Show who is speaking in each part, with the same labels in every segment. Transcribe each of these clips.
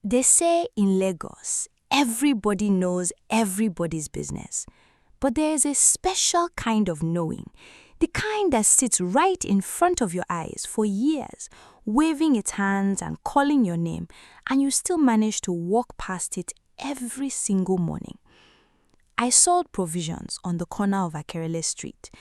Speaker 1: They say in Lagos, everybody knows everybody's business. But there is a special kind of knowing, the kind that sits right in front of your eyes for years, waving its hands and calling your name, and you still manage to walk past it every single morning. I sold provisions on the corner of Akerele Street.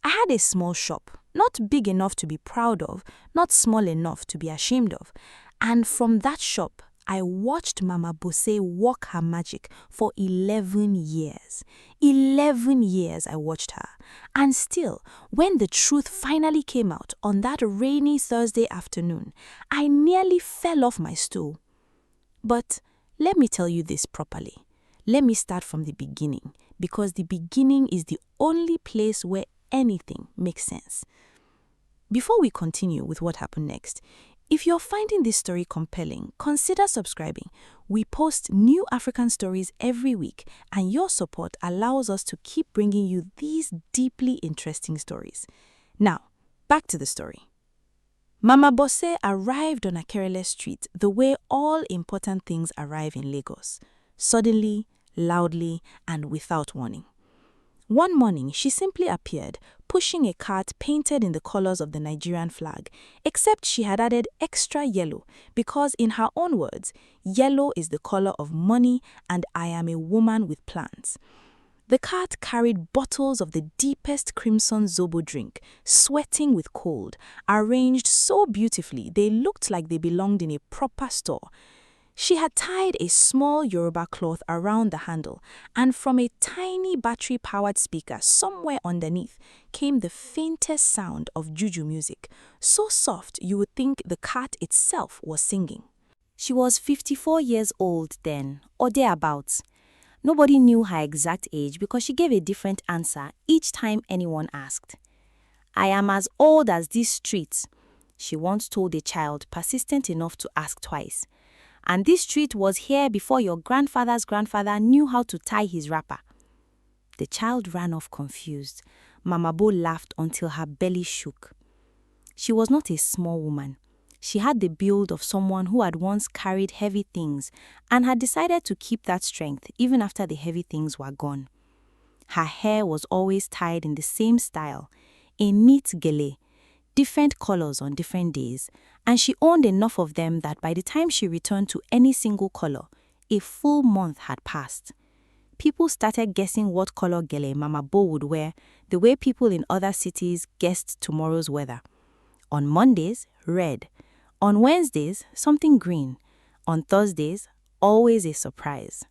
Speaker 1: I had a small shop, not big enough to be proud of, not small enough to be ashamed of. And from that shop, I watched Mama Bose work her magic for 11 years. 11 years I watched her. And still, when the truth finally came out on that rainy Thursday afternoon, I nearly fell off my stool. But let me tell you this properly. Let me start from the beginning, because the beginning is the only place where anything makes sense. Before we continue with what happened next, if you're finding this story compelling, consider subscribing. We post new African stories every week, and your support allows us to keep bringing you these deeply interesting stories. Now, back to the story. Mama Bose arrived on Akerele Street the way all important things arrive in Lagos, suddenly, loudly, and without warning. One morning, she simply appeared, pushing a cart painted in the colors of the Nigerian flag, except she had added extra yellow because, in her own words, yellow is the color of money and I am a woman with plans. The cart carried bottles of the deepest crimson Zobo drink, sweating with cold, arranged so beautifully they looked like they belonged in a proper store. She had tied a small Yoruba cloth around the handle, and from a tiny battery-powered speaker somewhere underneath came the faintest sound of juju music, so soft you would think the cart itself was singing.
Speaker 2: She was 54 years old then, or thereabouts. Nobody knew her exact age because she gave a different answer each time anyone asked. "I am as old as these streets," she once told a child persistent enough to ask twice. "And this street was here before your grandfather's grandfather knew how to tie his wrapper." The child ran off confused. Mama Bo laughed until her belly shook. She was not a small woman. She had the build of someone who had once carried heavy things and had decided to keep that strength even after the heavy things were gone. Her hair was always tied in the same style, a neat gele, different colors on different days, and she owned enough of them that by the time she returned to any single color, a full month had passed. People started guessing what color gele Mama Bo would wear, the way people in other cities guessed tomorrow's weather. On Mondays, red. On Wednesdays, something green. On Thursdays, always a surprise.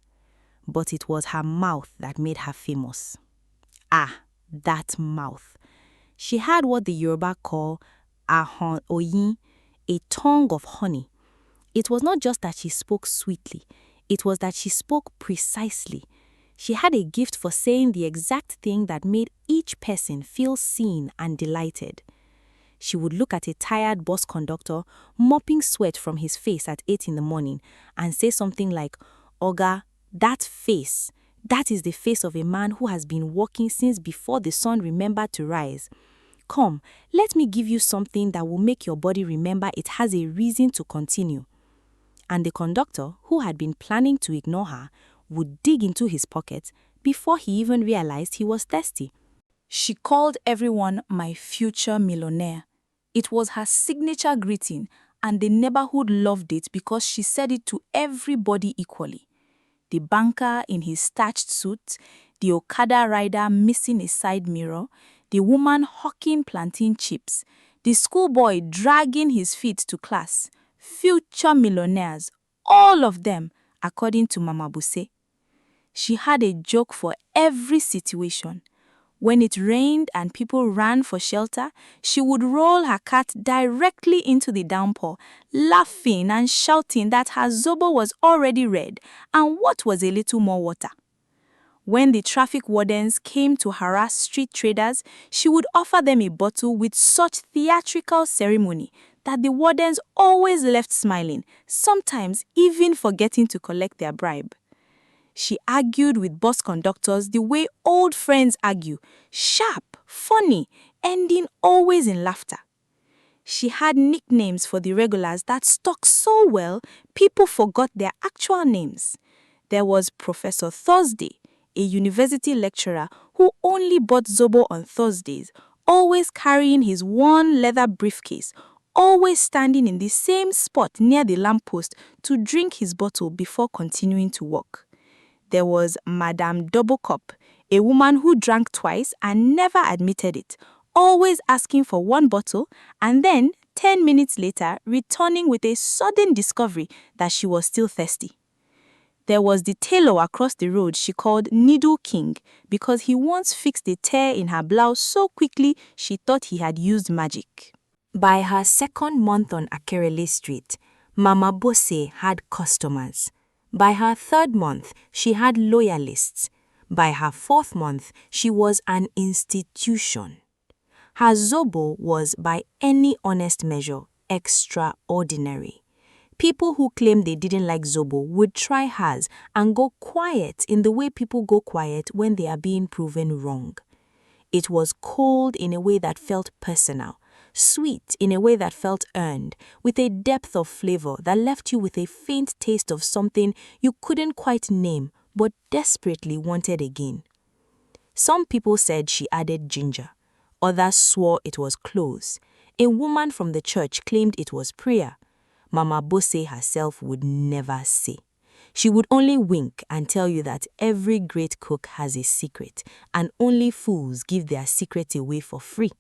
Speaker 2: But it was her mouth that made her famous. Ah, that mouth. She had what the Yoruba call ahon oyin, a tongue of honey. It was not just that she spoke sweetly, it was that she spoke precisely. She had a gift for saying the exact thing that made each person feel seen and delighted. She would look at a tired bus conductor mopping sweat from his face at 8 in the morning and say something like, "Oga, that face, that is the face of a man who has been walking since before the sun remembered to rise. Come, let me give you something that will make your body remember it has a reason to continue." And the conductor, who had been planning to ignore her, would dig into his pocket before he even realized he was thirsty.
Speaker 1: She called everyone my future millionaire. It was her signature greeting, and the neighborhood loved it because she said it to everybody equally. The banker in his starched suit, the Okada rider missing a side mirror, the woman hawking plantain chips, the schoolboy dragging his feet to class. Future millionaires, all of them, according to Mama Buse. She had a joke for every situation. When it rained and people ran for shelter, she would roll her cart directly into the downpour, laughing and shouting that her Zobo was already red and what was a little more water. When the traffic wardens came to harass street traders, she would offer them a bottle with such theatrical ceremony that the wardens always left smiling, sometimes even forgetting to collect their bribe. She argued with bus conductors the way old friends argue, sharp, funny, ending always in laughter.
Speaker 2: She had nicknames for the regulars that stuck so well, people forgot their actual names. There was Professor Thursday, a university lecturer who only bought Zobo on Thursdays, always carrying his one leather briefcase, always standing in the same spot near the lamppost to drink his bottle before continuing to work. There was Madame Double Cup, a woman who drank twice and never admitted it, always asking for one bottle and then 10 minutes later returning with a sudden discovery that she was still thirsty. There was the tailor across the road she called Needle King because he once fixed a tear in her blouse so quickly she thought he had used magic.
Speaker 1: By her second month on Akerele Street, Mama Bose had customers. By her third month, she had loyalists. By her fourth month, she was an institution. Her Zobo was, by any honest measure, extraordinary. People who claimed they didn't like Zobo would try hers and go quiet in the way people go quiet when they are being proven wrong. It was cold in a way that felt personal, sweet in a way that felt earned, with a depth of flavor that left you with a faint taste of something you couldn't quite name but desperately wanted again. Some people said she added ginger. Others swore it was cloves. A woman from the church claimed it was prayer. Mama Bose herself would never say. She would only wink and tell you that every great cook has a secret, and only fools give their secret away for free.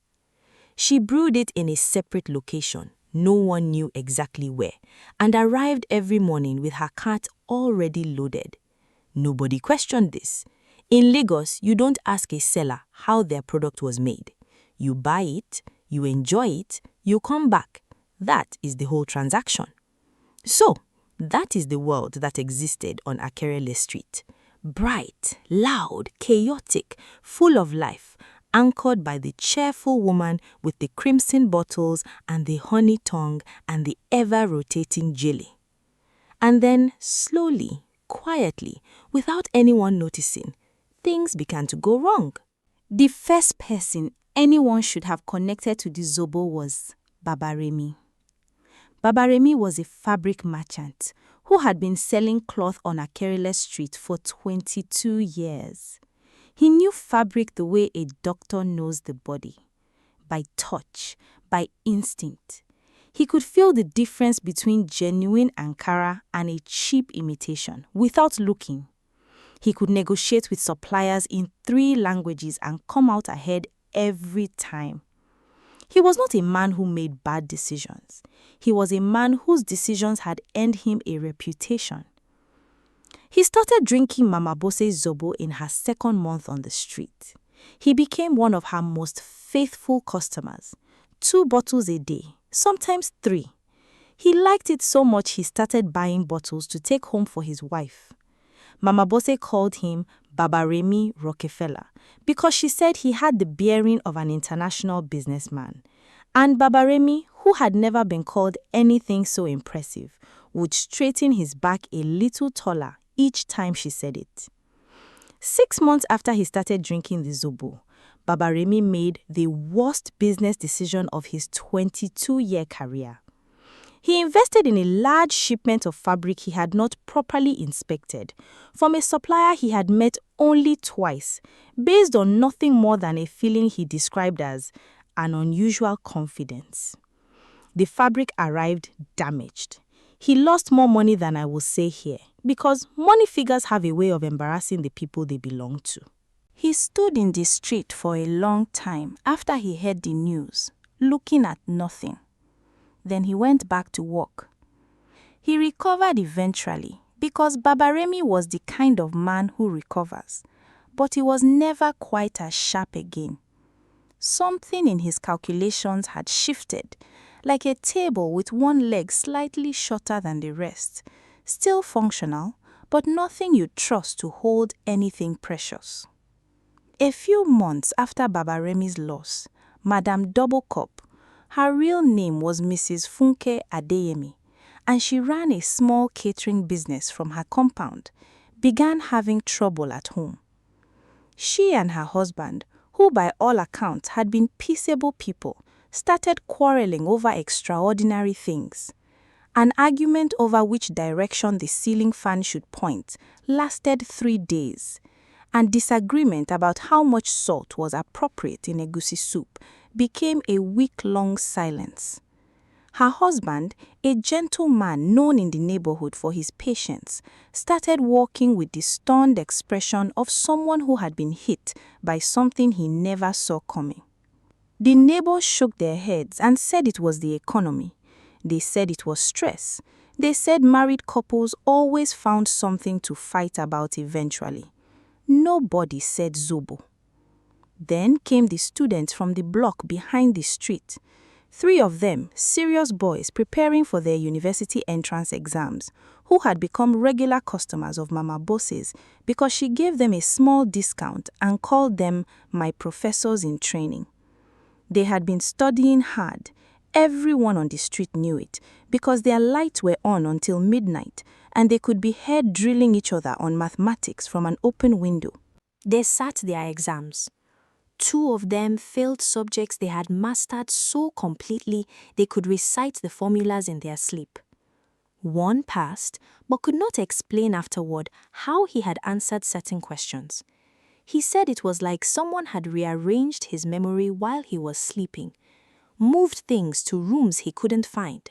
Speaker 1: She brewed it in a separate location, no one knew exactly where, and arrived every morning with her cart already loaded. Nobody questioned this. In Lagos, you don't ask a seller how their product was made. You buy it, you enjoy it, you come back. That is the whole transaction. So, that is the world that existed on Akerele Street. Bright, loud, chaotic, full of life, anchored by the cheerful woman with the crimson bottles and the honey tongue and the ever-rotating jelly. And then, slowly, quietly, without anyone noticing, things began to go wrong.
Speaker 2: The first person anyone should have connected to the Zobo was Baba Remi. Baba Remi was a fabric merchant who had been selling cloth on Akerele Street for 22 years. He knew fabric the way a doctor knows the body, by touch, by instinct. He could feel the difference between genuine Ankara and a cheap imitation without looking. He could negotiate with suppliers in 3 languages and come out ahead every time. He was not a man who made bad decisions. He was a man whose decisions had earned him a reputation. He started drinking Mama Bose's Zobo in her second month on the street. He became one of her most faithful customers. 2 bottles a day, sometimes 3. He liked it so much he started buying bottles to take home for his wife. Mama Bose called him Baba Remi Rockefeller because she said he had the bearing of an international businessman. And Baba Remi, who had never been called anything so impressive, would straighten his back a little taller each time she said it. 6 months after he started drinking the Zobo, Baba Remi made the worst business decision of his 22-year career. He invested in a large shipment of fabric he had not properly inspected from a supplier he had met only twice, based on nothing more than a feeling he described as an unusual confidence. The fabric arrived damaged. He lost more money than I will say here, because money figures have a way of embarrassing the people they belong to. He stood in the street for a long time after he heard the news, looking at nothing. Then he went back to work. He recovered eventually because Baba Remi was the kind of man who recovers, but he was never quite as sharp again. Something in his calculations had shifted, like a table with one leg slightly shorter than the rest, still functional, but nothing you'd trust to hold anything precious. A few months after Baba Remi's loss, Madame Double Cup, her real name was Mrs. Funke Adeyemi, and she ran a small catering business from her compound, began having trouble at home. She and her husband, who by all accounts had been peaceable people,
Speaker 1: started quarreling over extraordinary things. An argument over which direction the ceiling fan should point lasted 3 days, and disagreement about how much salt was appropriate in egusi soup became a week-long silence. Her husband, a gentle man known in the neighborhood for his patience, started walking with the stunned expression of someone who had been hit by something he never saw coming. The neighbors shook their heads and said it was the economy. They said it was stress. They said married couples always found something to fight about eventually. Nobody said Zobo. Then came the students from the block behind the street. 3 of them, serious boys preparing for their university entrance exams, who had become regular customers of Mama Bose's because she gave them a small discount and called them my professors in training. They had been studying hard. Everyone on the street knew it because their lights were on until midnight and they could be heard drilling each other on mathematics from an open window.
Speaker 2: They sat their exams. 2 of them failed subjects they had mastered so completely they could recite the formulas in their sleep. One passed, but could not explain afterward how he had answered certain questions. He said it was like someone had rearranged his memory while he was sleeping, moved things to rooms he couldn't find.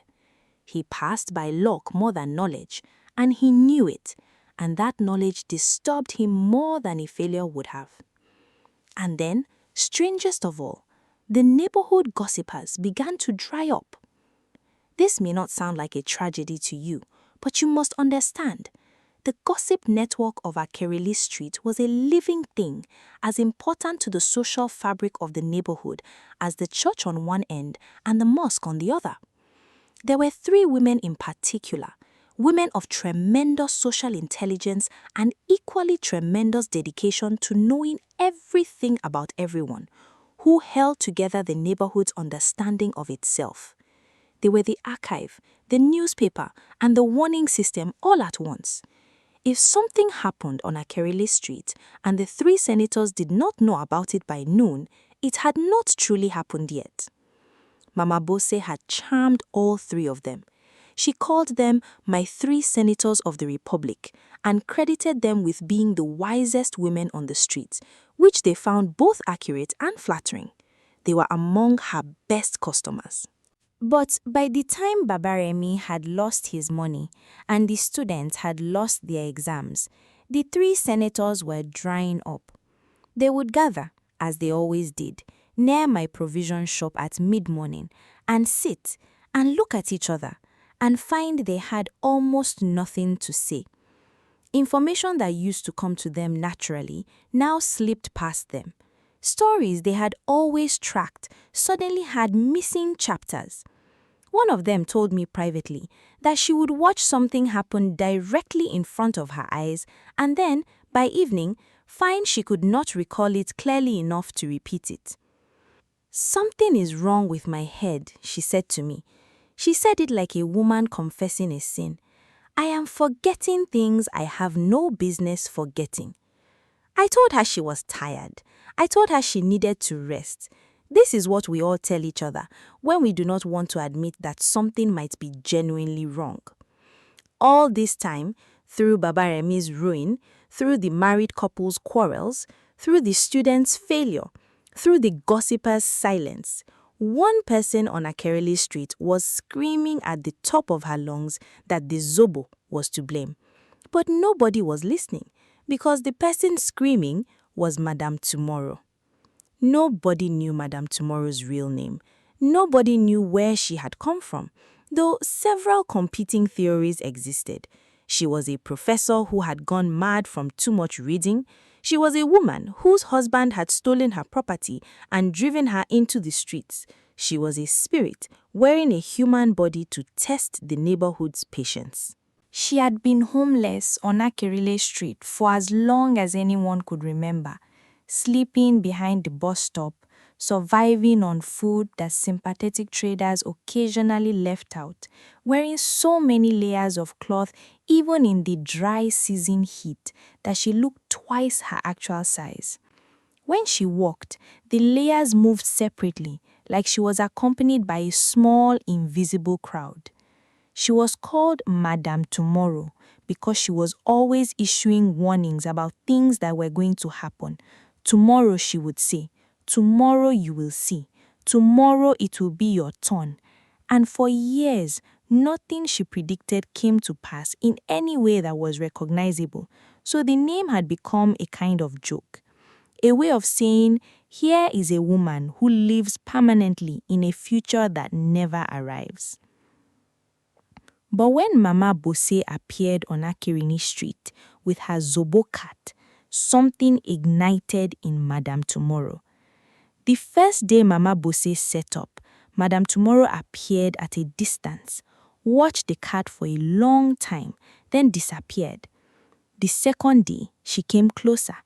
Speaker 2: He passed by luck more than knowledge, and he knew it, and that knowledge disturbed him more than a failure would have. And then, strangest of all, the neighborhood gossipers began to dry up. This may not sound like a tragedy to you, but you must understand. The gossip network of Akerele Street was a living thing, as important to the social fabric of the neighborhood as the church on one end and the mosque on the other. There were 3 women in particular, women of tremendous social intelligence and equally tremendous dedication to knowing everything about everyone, who held together the neighborhood's understanding of itself. They were the archive, the newspaper, and the warning system all at once. If something happened on Akerele Street and the 3 senators did not know about it by noon, it had not truly happened yet. Mama Bose had charmed all 3 of them. She called them my 3 senators of the Republic and credited them with being the wisest women on the street, which they found both accurate and flattering. They were among her best customers. But by the time Babaremi had lost his money and the students had lost their exams, the 3 senators were drying up. They would gather, as they always did, near my provision shop at mid-morning and sit and look at each other and find they had almost nothing to say. Information that used to come to them naturally now slipped past them. Stories they had always tracked suddenly had missing chapters. One of them told me privately that she would watch something happen directly in front of her eyes and then, by evening, find she could not recall it clearly enough to repeat it. "Something is wrong with my head," she said to me. She said it like a woman confessing a sin. "I am forgetting things I have no business forgetting." I told her she was tired. I told her she needed to rest. This is what we all tell each other when we do not want to admit that something might be genuinely wrong. All this time, through Babaremi's ruin, through the married couple's quarrels, through the students' failure, through the gossipers' silence, one person on Akerele Street was screaming at the top of her lungs that the Zobo was to blame. But nobody was listening because the person screaming was Madame Tomorrow. Nobody knew Madame Tomorrow's real name. Nobody knew where she had come from, though several competing theories existed. She was a professor who had gone mad from too much reading. She was a woman whose husband had stolen her property and driven her into the streets. She was a spirit wearing a human body to test the neighborhood's patience. She had been homeless on Akerele Street for as long as anyone could remember, sleeping behind the bus stop, surviving on food that sympathetic traders occasionally left out, wearing so many layers of cloth even in the dry season heat that she looked twice her actual size. When she walked, the layers moved separately, like she was accompanied by a small, invisible crowd. She was called Madame Tomorrow because she was always issuing warnings about things that were going to happen. Tomorrow, she would say, tomorrow you will see. Tomorrow it will be your turn. And for years, nothing she predicted came to pass in any way that was recognizable. So the name had become a kind of joke. A way of saying, here is a woman who lives permanently in a future that never arrives. But when Mama Bose appeared on Akirini Street with her Zobo cat, something ignited in Madame Tomorrow. The first day Mama Bose set up, Madame Tomorrow appeared at a distance, watched the cat for a long time, then disappeared. The second day, she came closer.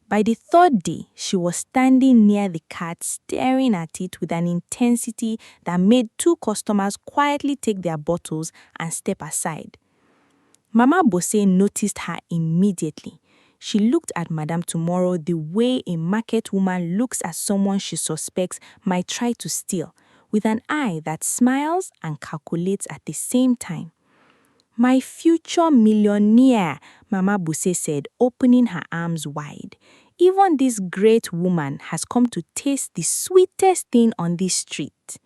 Speaker 2: By the third day, she was standing near the cat, staring at it with an intensity that made two customers quietly take their bottles and step aside. Mama Bose noticed her immediately. She looked at Madame Tomorrow the way a market woman looks at someone she suspects might try to steal, with an eye that smiles and calculates at the same time. My future millionaire, Mama Bose said, opening her arms wide. Even this great woman has come to taste the sweetest thing on this street.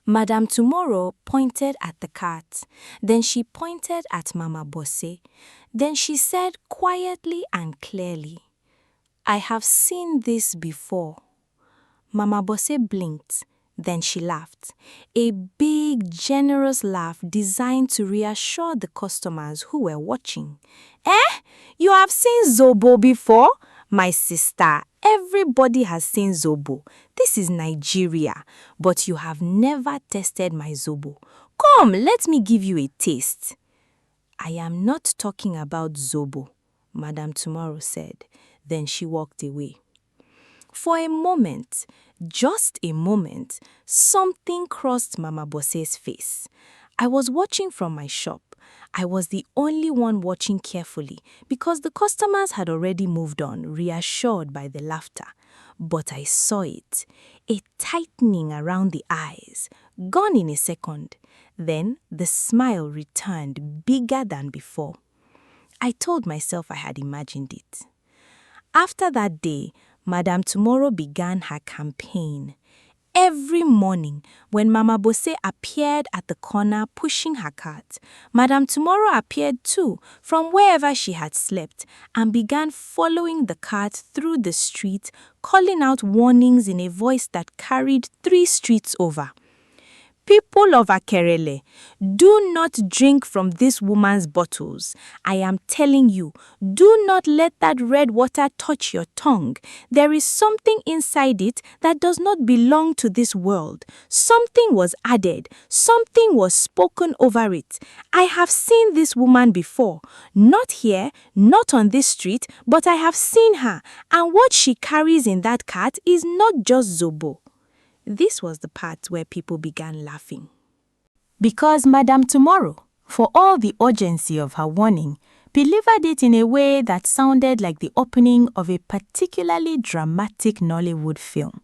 Speaker 2: Madame Tomorrow pointed at the cat. Then she pointed at Mama Bose. Then she said quietly and clearly, I have seen this before. Mama Bose blinked. Then she laughed. A big, generous laugh designed to reassure the customers who were watching. You have seen Zobo before? My sister, everybody has seen Zobo. This is Nigeria, but you have never tasted my Zobo. Come, let me give you a taste. I am not talking about Zobo, Madame Tomorrow said. Then she walked away. For a moment, just a moment, something crossed Mama Bose's face. I was watching from my shop. I was the only one watching carefully because the customers had already moved on, reassured by the laughter. But I saw it, a tightening around the eyes, gone in a second. Then the smile returned, bigger than before. I told myself I had imagined it. After that day, Madame Tomorrow began her campaign. Every morning, when Mama Bose appeared at the corner pushing her cart, Madame Tomorrow appeared too from wherever she had slept and began following the cart through the street, calling out warnings in a voice that carried 3 streets over. People of Akerele, do not drink from this woman's bottles. I am telling you, do not let that red water touch your tongue. There is something inside it that does not belong to this world. Something was added. Something was spoken over it. I have seen this woman before. Not here, not on this street, but I have seen her. And what she carries in that cart is not just Zobo. This was the part where people began laughing. Because Madame Tomorrow, for all the urgency of her warning, delivered it in a way that sounded like the opening of a particularly dramatic Nollywood film.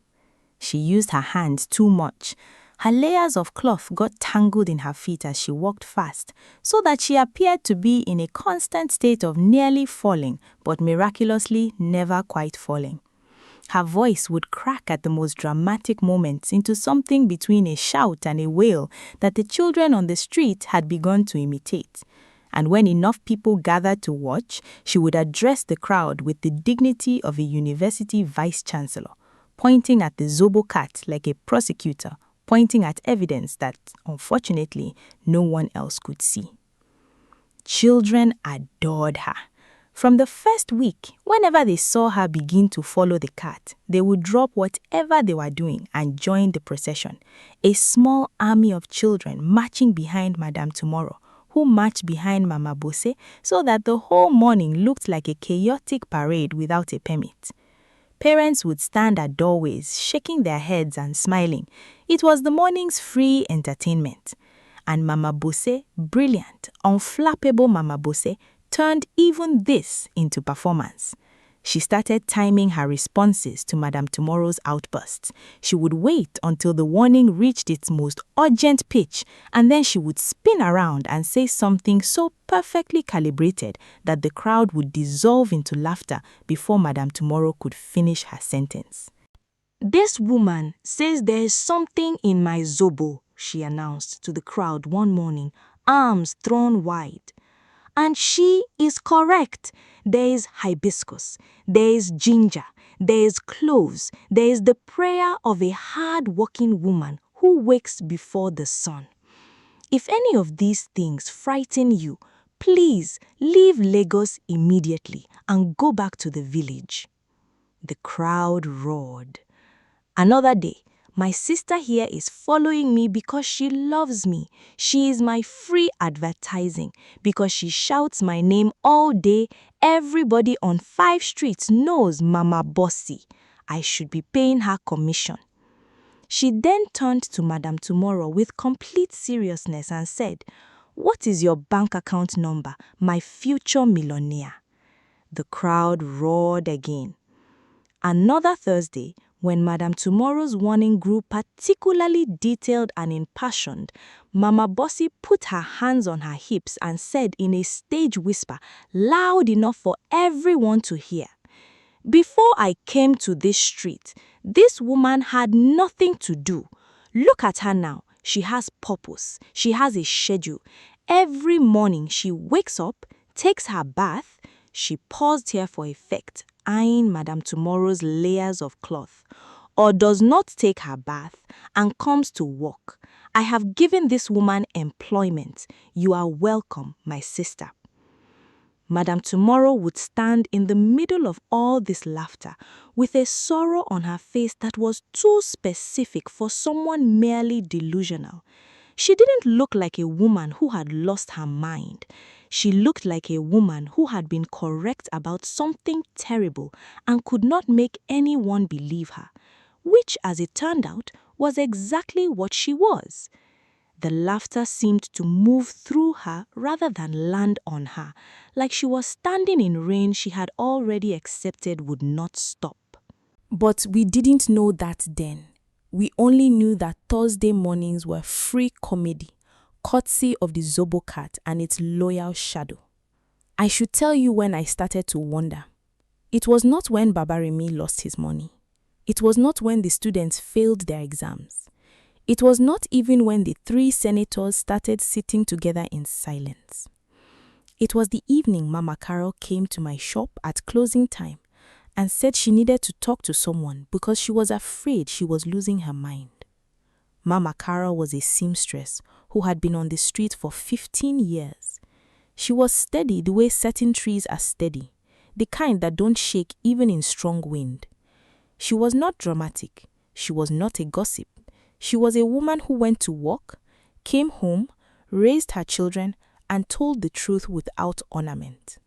Speaker 2: She used her hands too much. Her layers of cloth got tangled in her feet as she walked fast, so that she appeared to be in a constant state of nearly falling, but miraculously never quite falling. Her voice would crack at the most dramatic moments into something between a shout and a wail that the children on the street had begun to imitate. And when enough people gathered to watch, she would address the crowd with the dignity of a university vice-chancellor, pointing at the Zobo cat like a prosecutor, pointing at evidence that, unfortunately, no one else could see. Children adored her. From the first week, whenever they saw her begin to follow the cat, they would drop whatever they were doing and join the procession, a small army of children marching behind Madame Tomorrow, who marched behind Mama Bose, so that the whole morning looked like a chaotic parade without a permit. Parents would stand at doorways, shaking their heads and smiling. It was the morning's free entertainment. And Mama Bose, brilliant, unflappable Mama Bose, turned even this into performance. She started timing her responses to Madame Tomorrow's outbursts. She would wait until the warning reached its most urgent pitch, and then she would spin around and say something so perfectly calibrated that the crowd would dissolve into laughter before Madame Tomorrow could finish her sentence.
Speaker 1: "This woman says there is something in my Zobo," she announced to the crowd one morning, arms thrown wide. "And she is correct. There is hibiscus, there is ginger, there is cloves, there is the prayer of a hard-working woman who wakes before the sun. If any of these things frighten you, please leave Lagos immediately and go back to the village." The crowd roared. Another day, "My sister here is following me because she loves me. She is my free advertising. Because she shouts my name all day, everybody on 5 streets knows Mama Bossy. I should be paying her commission." She then turned to Madame Tomorrow with complete seriousness and said, "What is your bank account number, my future millionaire?" The crowd roared again. Another Thursday, when Madame Tomorrow's warning grew particularly detailed and impassioned, Mama Bossy put her hands on her hips and said in a stage whisper, loud enough for everyone to hear, "Before I came to this street, this woman had nothing to do. Look at her now. She has purpose. She has a schedule. Every morning she wakes up, takes her bath." She paused here for effect, eyeing Madame Tomorrow's layers of cloth, "or does not take her bath and comes to work. I have given this woman employment. You are welcome, my sister." Madame Tomorrow would stand in the middle of all this laughter with a sorrow on her face that was too specific for someone merely delusional. She didn't look like a woman who had lost her mind. She looked like a woman who had been correct about something terrible and could not make anyone believe her, which, as it turned out, was exactly what she was. The laughter seemed to move through her rather than land on her, like she was standing in rain she had already accepted would not stop.
Speaker 2: But we didn't know that then. We only knew that Thursday mornings were free comedy, courtesy of the Zobo cat and its loyal shadow. I should tell you when I started to wonder. It was not when Baba Remi lost his money. It was not when the students failed their exams. It was not even when the 3 senators started sitting together in silence. It was the evening Mama Carol came to my shop at closing time and said she needed to talk to someone because she was afraid she was losing her mind. Mama Carol was a seamstress who had been on the street for 15 years. She was steady the way certain trees are steady, the kind that don't shake even in strong wind. She was not dramatic. She was not a gossip. She was a woman who went to work, came home, raised her children, and told the truth without ornament.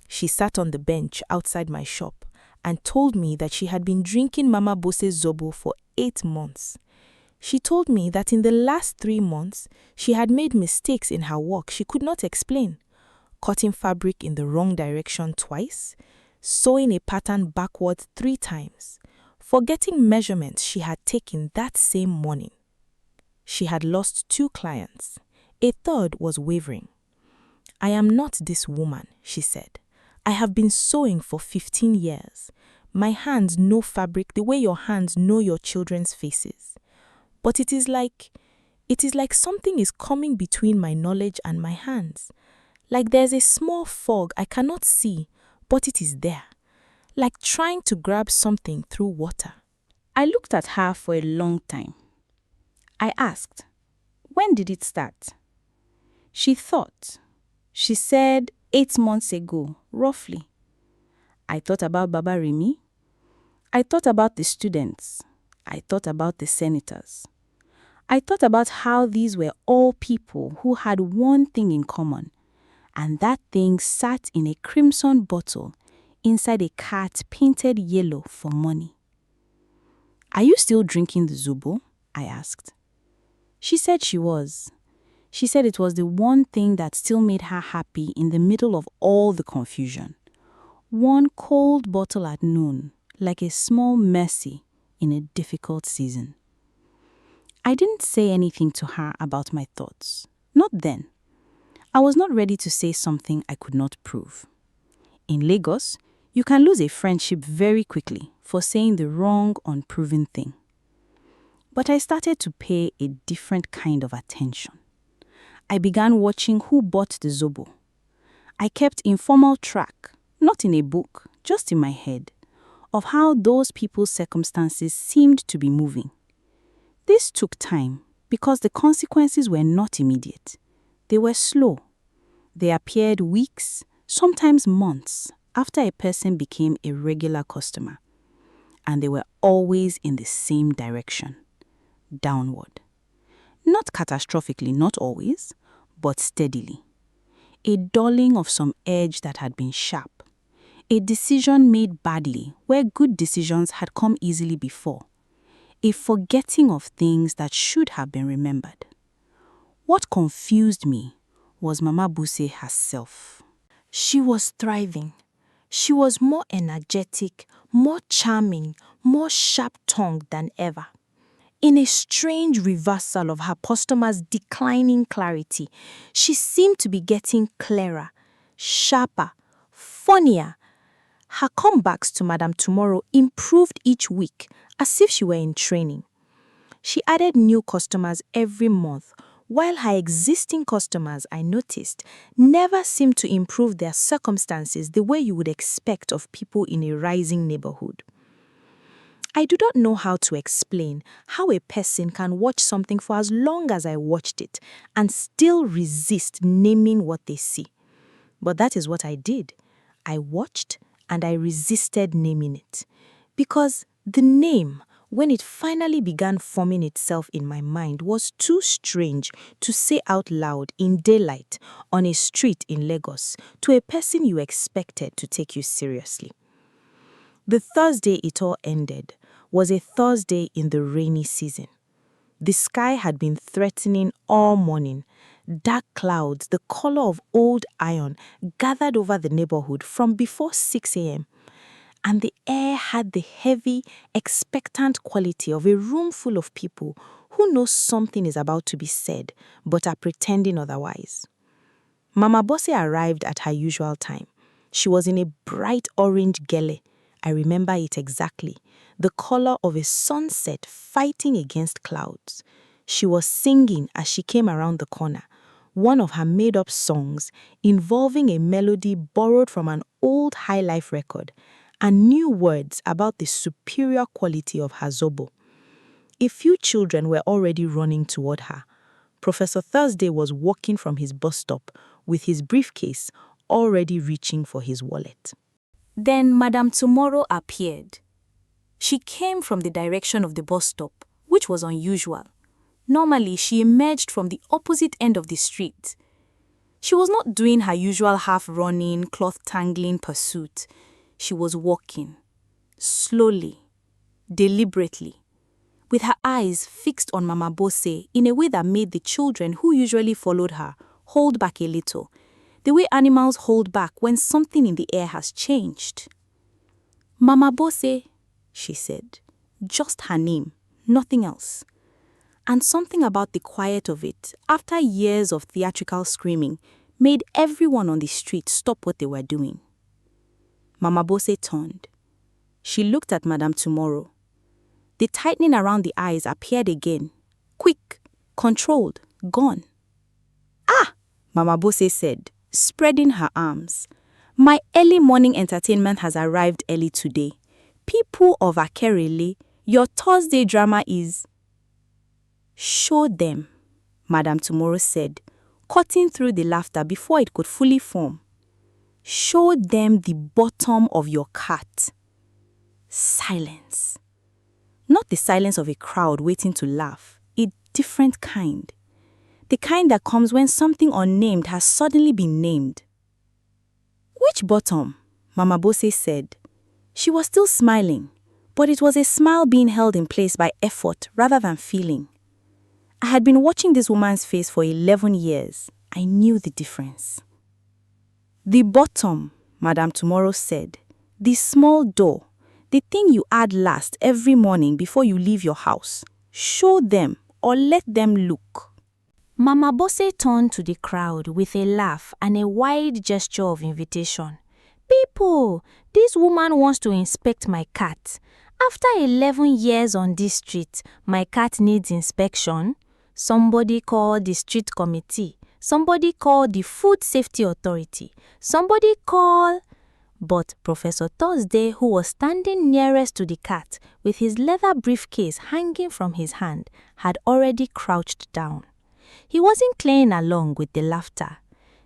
Speaker 2: She sat on the bench outside my shop and told me that she had been drinking Mama Bosse's Zobo for 8 months. She told me that in the last 3 months, she had made mistakes in her work she could not explain, cutting fabric in the wrong direction twice, sewing a pattern backwards 3 times, forgetting measurements she had taken that same morning. She had lost 2 clients. A third was wavering. "I am not this woman," she said. "I have been sewing for 15 years. My hands know fabric the way your hands know your children's faces. But it is like something is coming between my knowledge and my hands. Like there's a small fog I cannot see, but it is there. Like trying to grab something through water."
Speaker 3: I looked at her for a long time. I asked, "When did it start?" She thought. She said 8 months ago, roughly. I thought about Baba Remi. I thought about the students. I thought about the senators. I thought about how these were all people who had one thing in common, and that thing sat in a crimson bottle inside a cat painted yellow for money. "Are you still drinking the Zobo?" I asked. She said she was. She said it was the one thing that still made her happy in the middle of all the confusion. One cold bottle at noon, like a small mercy in a difficult season. I didn't say anything to her about my thoughts. Not then. I was not ready to say something I could not prove. In Lagos, you can lose a friendship very quickly for saying the wrong, unproven thing. But I started to pay a different kind of attention. I began watching who bought the Zobo. I kept informal track, not in a book, just in my head, of how those people's circumstances seemed to be moving. This took time because the consequences were not immediate. They were slow. They appeared weeks, sometimes months, after a person became a regular customer. And they were always in the same direction, downward. Not catastrophically, not always, but steadily. A dulling of some edge that had been sharp. A decision made badly where good decisions had come easily before. A forgetting of things that should have been remembered. What confused me was Mama Buse herself.
Speaker 1: She was thriving. She was more energetic, more charming, more sharp-tongued than ever. In a strange reversal of her customers' declining clarity, she seemed to be getting clearer, sharper, funnier. Her comebacks to Madame Tomorrow improved each week, as if she were in training. She added new customers every month, while her existing customers, I noticed, never seemed to improve their circumstances the way you would expect of people in a rising neighborhood. I do not know how to explain how a person can watch something for as long as I watched it and still resist naming what they see. But that is what I did. I watched and I resisted naming it. Because the name, when it finally began forming itself in my mind, was too strange to say out loud in daylight on a street in Lagos to a person you expected to take you seriously. The Thursday it all ended was a Thursday in the rainy season. The sky had been threatening all morning. Dark clouds, the color of old iron, gathered over the neighborhood from before 6 a.m. And the air had the heavy, expectant quality of a room full of people who know something is about to be said but are pretending otherwise. Mama Bosse arrived at her usual time. She was in a bright orange gele. I remember it exactly. The color of a sunset fighting against clouds. She was singing as she came around the corner, one of her made-up songs involving a melody borrowed from an old high life record and new words about the superior quality of her Zobo. A few children were already running toward her. Professor Thursday was walking from his bus stop with his briefcase, already reaching for his wallet. Then Madame Tomorrow appeared. She came from the direction of the bus stop, which was unusual. Normally, she emerged from the opposite end of the street. She was not doing her usual half-running, cloth-tangling pursuit. She was walking, slowly, deliberately, with her eyes fixed on Mama Bosse in a way that made the children who usually followed her hold back a little, the way animals hold back when something in the air has changed. Mama Bosse, she said, just her name, nothing else. And something about the quiet of it, after years of theatrical screaming, made everyone on the street stop what they were doing. Mama Bosse turned. She looked at Madame Tomorrow. The tightening around the eyes appeared again, quick, controlled, gone. "Ah!" Mama Bosse said, spreading her arms. "My early morning entertainment has arrived early today. People of Akerele, your Thursday drama is..." "Show them," Madame Tomorrow said, cutting through the laughter before it could fully form. "Show them the bottom of your cat." Silence. Not the silence of a crowd waiting to laugh, a different kind. The kind that comes when something unnamed has suddenly been named. "Which bottom?" Mama Bosse said. She was still smiling, but it was a smile being held in place by effort rather than feeling. I had been watching this woman's face for 11 years. I knew the difference. "The bottom,"
Speaker 3: Madame Tomorrow said. The small door, the thing you add last every morning before you leave your house. Show them or let them look.
Speaker 1: Mama Bose turned to the crowd with a laugh and a wide gesture of invitation. People, this woman wants to inspect my cat. After 11 years on this street, my cat needs inspection. Somebody call the street committee. Somebody call the food safety authority. Somebody call... But Professor Thursday, who was standing nearest to the cat with his leather briefcase hanging from his hand, had already crouched down. He wasn't playing along with the laughter.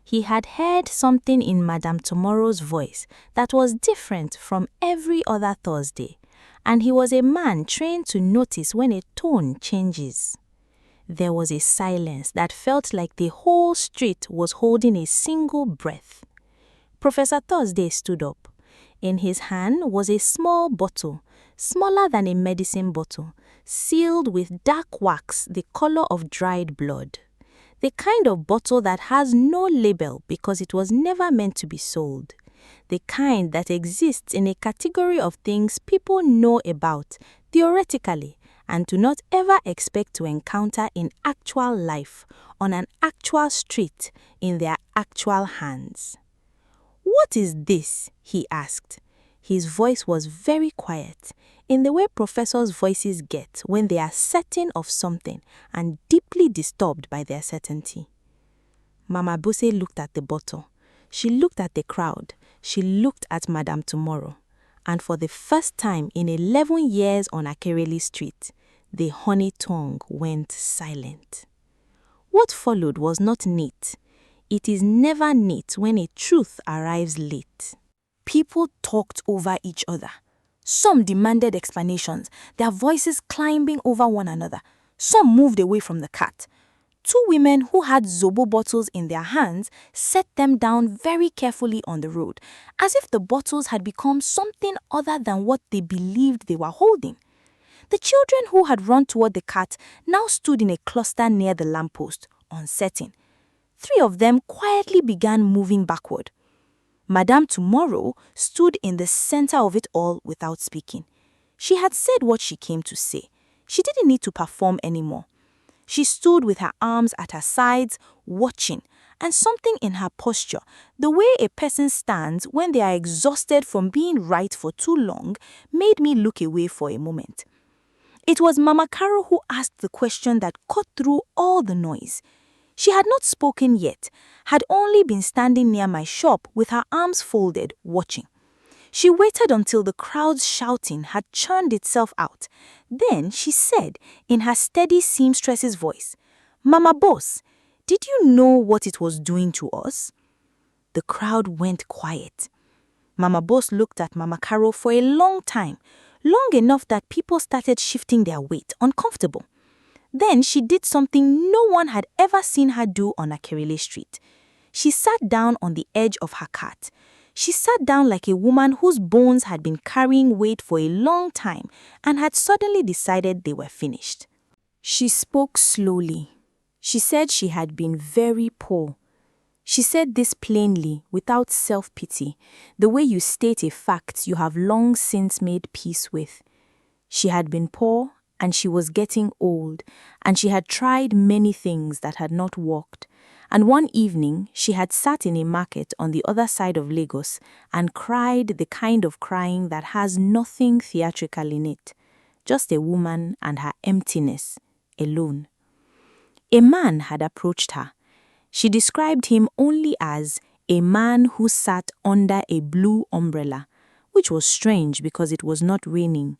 Speaker 1: He had heard something in Madame Tomorrow's voice that was different from every other Thursday, and he was a man trained to notice when a tone changes. There was a silence that felt like the whole street was holding a single breath. Professor Thursday stood up. In his hand was a small bottle, smaller than a medicine bottle, sealed with dark wax the color of dried blood. The kind of bottle that has no label because it was never meant to be sold. The kind that exists in a category of things people know about, theoretically, and do not ever expect to encounter in actual life, on an actual street, in their actual hands. "What is this?" he asked. His voice was very quiet, in the way professors' voices get when they are certain of something and deeply disturbed by their certainty. Mama Bose looked at the bottle. She looked at the crowd. She looked at Madame Tomorrow. And for the first time in 11 years on Akerele Street, the honey tongue went silent. What followed was not neat. It is never neat when a truth arrives late. People talked over each other. Some demanded explanations, their voices climbing over one another. Some moved away from the cat. Two women who had Zobo bottles in their hands set them down very carefully on the road, as if the bottles had become something other than what they believed they were holding. The children who had run toward the cat now stood in a cluster near the lamppost, uncertain. 3 of them quietly began moving backward. Madame Tomorrow stood in the center of it all without speaking. She had said what she came to say. She didn't need to perform anymore. She stood with her arms at her sides, watching, and something in her posture, the way a person stands when they are exhausted from being right for too long, made me look away for a moment. It was Mama Caro who asked the question that cut through all the noise. She had not spoken yet, had only been standing near my shop with her arms folded, watching. She waited until the crowd's shouting had churned itself out. Then she said, in her steady seamstress's voice, "Mama Boss, did you know what it was doing to us?" The crowd went quiet. Mama Boss looked at Mama Caro for a long time, long enough that people started shifting their weight, uncomfortable. Then she did something no one had ever seen her do on Akerele Street. She sat down on the edge of her cart. She sat down like a woman whose bones had been carrying weight for a long time and had suddenly decided they were finished. She spoke slowly. She said she had been very poor. She said this plainly, without self-pity, the way you state a fact you have long since made peace with. She had been poor, and she was getting old, and she had tried many things that had not worked. And one evening, she had sat in a market on the other side of Lagos and cried the kind of crying that has nothing theatrical in it, just a woman and her emptiness, alone. A man had approached her. She described him only as a man who sat under a blue umbrella, which was strange because it was not raining.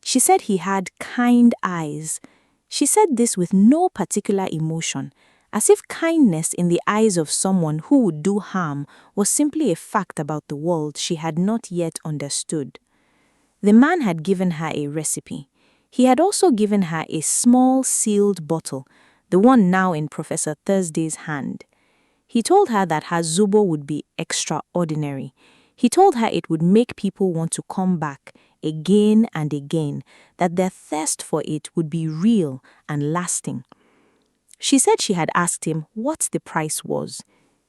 Speaker 1: She said he had kind eyes. She said this with no particular emotion, as if kindness in the eyes of someone who would do harm was simply a fact about the world she had not yet understood. The man had given her a recipe. He had also given her a small sealed bottle, the one now in Professor Thursday's hand. He told her that her Zobo would be extraordinary. He told her it would make people want to come back again and again, that their thirst for it would be real and lasting. She said she had asked him what the price was.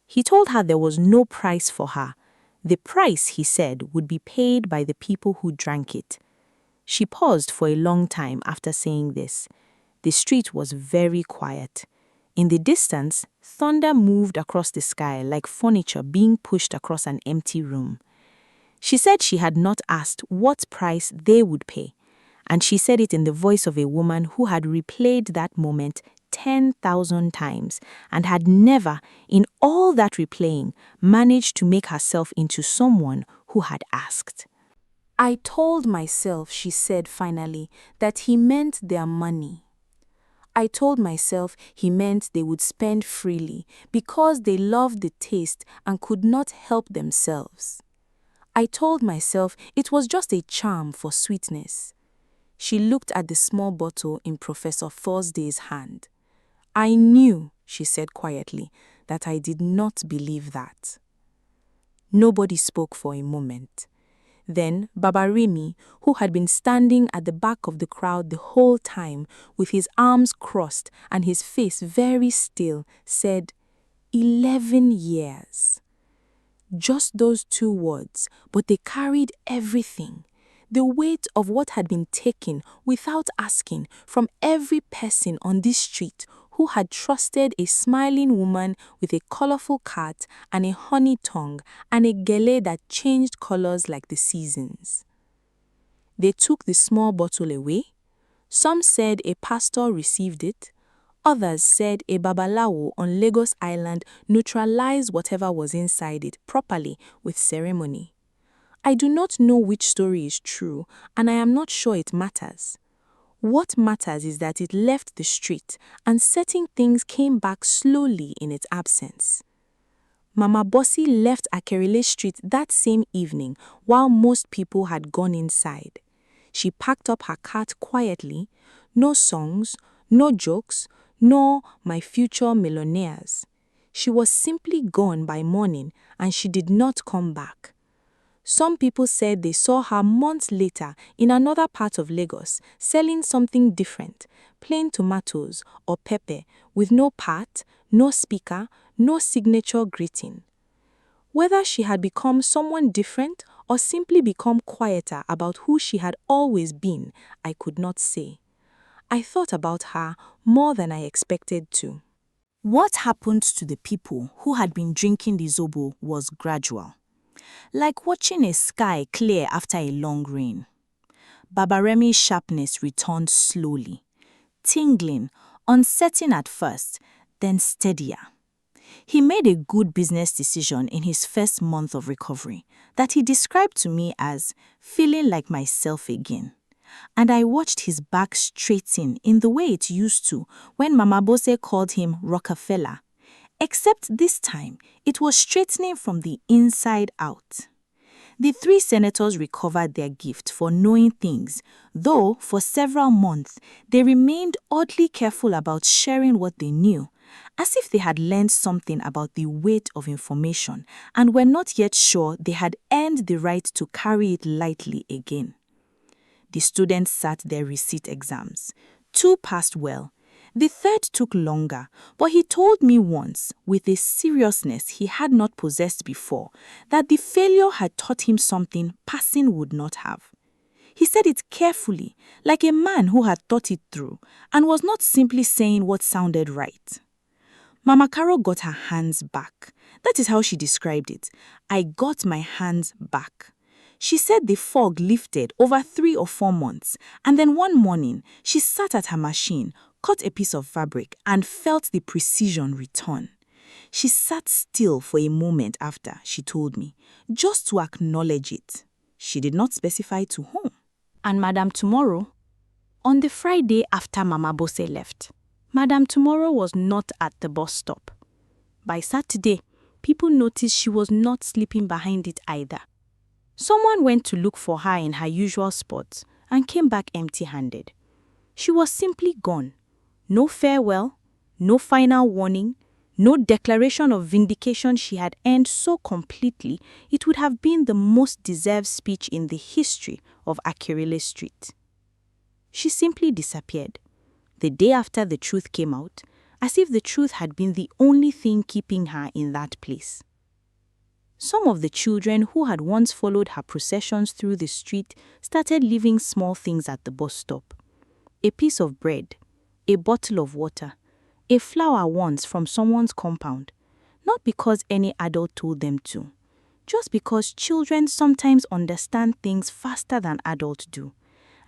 Speaker 1: He told her there was no price for her,
Speaker 3: The price, he said, would be paid by the people who drank it. She paused for a long time after saying this. The street was very quiet. In the distance, thunder moved across the sky like furniture being pushed across an empty room. She said she had not asked what price they would pay, and she said it in the voice of a woman who had replayed that moment 10,000 times and had never, in all that replaying, managed to make herself into someone who had asked.
Speaker 1: I told myself, she said finally, that he meant their money. I told myself he meant they would spend freely because they loved the taste and could not help themselves. I told myself it was just a charm for sweetness. She looked at the small bottle in Professor Thursday's hand. I knew, she said quietly, that I did not believe that. Nobody spoke for a moment. Then Baba Remy, who had been standing at the back of the crowd the whole time with his arms crossed and his face very still, said, 11 years. Just those 2 words, but they carried everything. The weight of what had been taken without asking from every person on this street who had trusted a smiling woman with a colorful cat and a honey tongue and a gele that changed colors like the seasons. They took the small bottle away. Some said a pastor received it. Others said a babalawo on Lagos Island neutralized whatever was inside it properly with ceremony. I do not know which story is true, and I am not sure it matters. What matters is that it left the street and certain things came back slowly in its absence. Mama Bossy left Akerile Street that same evening while most people had gone inside. She packed up her cart quietly, no songs, no jokes, no my future millionaires. She was simply gone by morning and she did not come back. Some people said they saw her months later in another part of Lagos selling something different, plain tomatoes or pepper with no part, no speaker, no signature greeting. Whether she had become someone different or simply become quieter about who she had always been, I could not say. I thought about her more than I expected to.
Speaker 3: What happened to the people who had been drinking the Zobo was gradual, like watching a sky clear after a long rain. Baba Remy's sharpness returned slowly, tingling, uncertain at first, then steadier. He made a good business decision in his first month of recovery that he described to me as feeling like myself again. And I watched his back straighten in the way it used to when Mama Bose called him Rockefeller. Except this time, it was straightening from the inside out. The 3 senators recovered their gift for knowing things, though for several months they remained oddly careful about sharing what they knew, as if they had learned something about the weight of information and were not yet sure they had earned the right to carry it lightly again. The students sat their receipt exams. 2 passed well. The 3rd took longer, but he told me once, with a seriousness he had not possessed before, that the failure had taught him something passing would not have. He said it carefully, like a man who had thought it through, and was not simply saying what sounded right. Mama Caro got her hands back. That is how she described it. I got my hands back. She said the fog lifted over 3 or 4 months, and then one morning, she sat at her machine, cut a piece of fabric, and felt the precision return. She sat still for a moment after, she told me, just to acknowledge it. She did not specify to whom. And Madame Tomorrow? On the Friday after Mama Bose left, Madame Tomorrow was not at the bus stop. By Saturday, people noticed she was not sleeping behind it either. Someone went to look for her in her usual spot and came back empty-handed. She was simply gone. No farewell, no final warning, no declaration of vindication she had earned so completely it would have been the most deserved speech in the history of Akerile Street. She simply disappeared. The day after the truth came out, as if the truth had been the only thing keeping her in that place. Some of the children who had once followed her processions through the street started leaving small things at the bus stop. A piece of bread, a bottle of water, a flower once from someone's compound, not because any adult told them to, just because children sometimes understand things faster than adults do.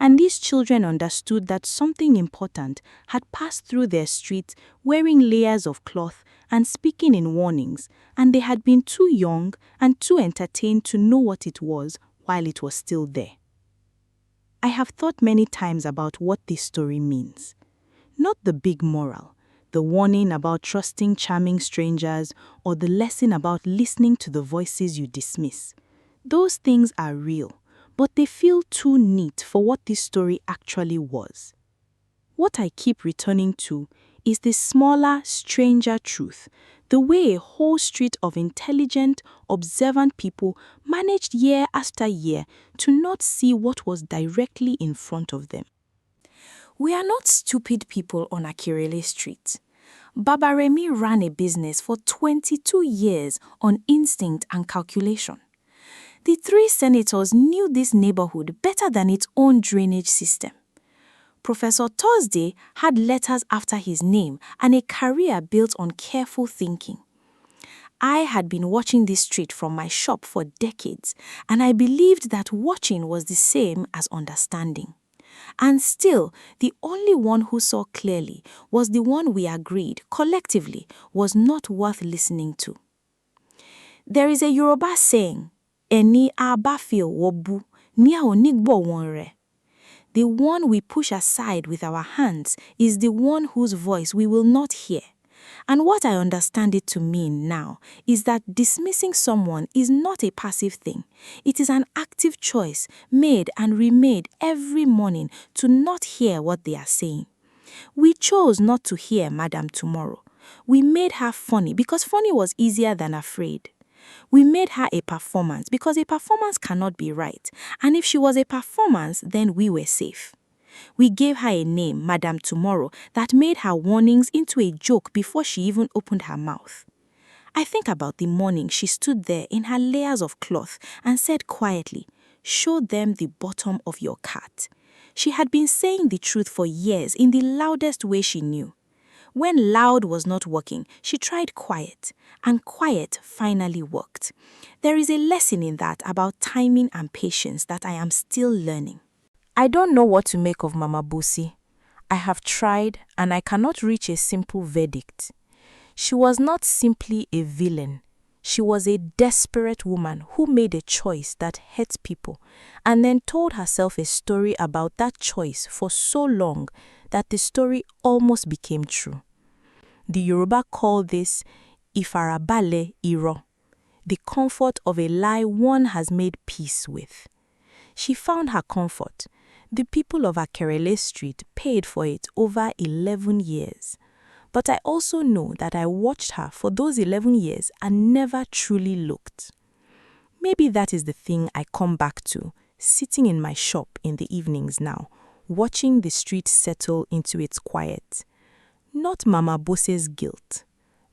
Speaker 3: And these children understood that something important had passed through their streets wearing layers of cloth and speaking in warnings, and they had been too young and too entertained to know what it was while it was still there. I have thought many times about what this story means. Not the big moral, the warning about trusting charming strangers, or the lesson about listening to the voices you dismiss. Those things are real, but they feel too neat for what this story actually was. What I keep returning to is the smaller, stranger truth, the way a whole street of intelligent, observant people managed year after year to not see what was directly in front of them.
Speaker 1: We are not stupid people on Akirele Street. Baba Remi ran a business for 22 years on instinct and calculation. The three senators knew this neighborhood better than its own drainage system. Professor Thursday had letters after his name and a career built on careful thinking. I had been watching this street from my shop for decades, and I believed that watching was the same as understanding. And still, the only one who saw clearly was the one we agreed, collectively, was not worth listening to. There is a Yoruba saying, "Eni abafio wobu, ni a onigbo wonre." The one we push aside with our hands is the one whose voice we will not hear. And what I understand it to mean now is that dismissing someone is not a passive thing. It is an active choice made and remade every morning to not hear what they are saying. We chose not to hear Madam Tomorrow. We made her funny because funny was easier than afraid. We made her a performance because a performance cannot be right, and if she was a performance, then we were safe. We gave her a name, Madam Tomorrow, that made her warnings into a joke before she even opened her mouth. I think about the morning she stood there in her layers of cloth and said quietly, "Show them the bottom of your cat." She had been saying the truth for years in the loudest way she knew. When loud was not working, she tried quiet, and quiet finally worked. There is a lesson in that about timing and patience that I am still learning. I don't know what to make of Mama Busi. I have tried, and I cannot reach a simple verdict. She was not simply a villain. She was a desperate woman who made a choice that hurt people, and then told herself a story about that choice for so long that the story almost became true. The Yoruba call this Ifarabale Iro, the comfort of a lie one has made peace with. She found her comfort. The people of Akerele Street paid for it over 11 years. But I also know that I watched her for those 11 years and never truly looked. Maybe that is the thing I come back to, sitting in my shop in the evenings now, watching the street settle into its quiet. Not Mama Bose's guilt,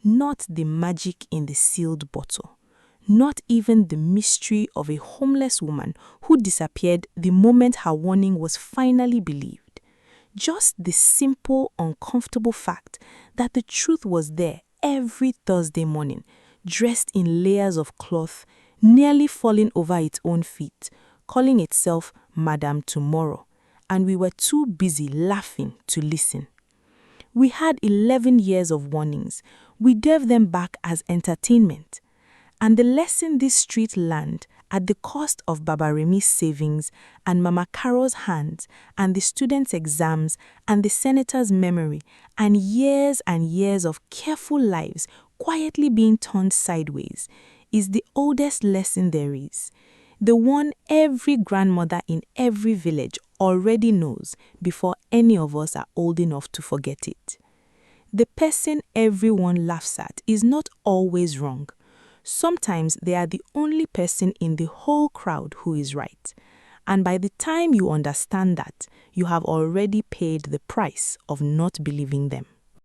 Speaker 1: not the magic in the sealed bottle, not even the mystery of a homeless woman who disappeared the moment her warning was finally believed. Just the simple, uncomfortable fact that the truth was there every Thursday morning, dressed in layers of cloth, nearly falling over its own feet, calling itself Madam Tomorrow, and we were too busy laughing to listen. We had 11 years of warnings. We gave them back as entertainment. And the lesson this street learned, at the cost of Baba Remi's savings and Mama Caro's hands and the students' exams and the senator's memory and years of careful lives quietly being turned sideways, is the oldest lesson there is. The one every grandmother in every village already knows before any of us are old enough to forget it. The person everyone laughs at is not always wrong. Sometimes they are the only person in the whole crowd who is right. And by the time you understand that, you have already paid the price of not believing them.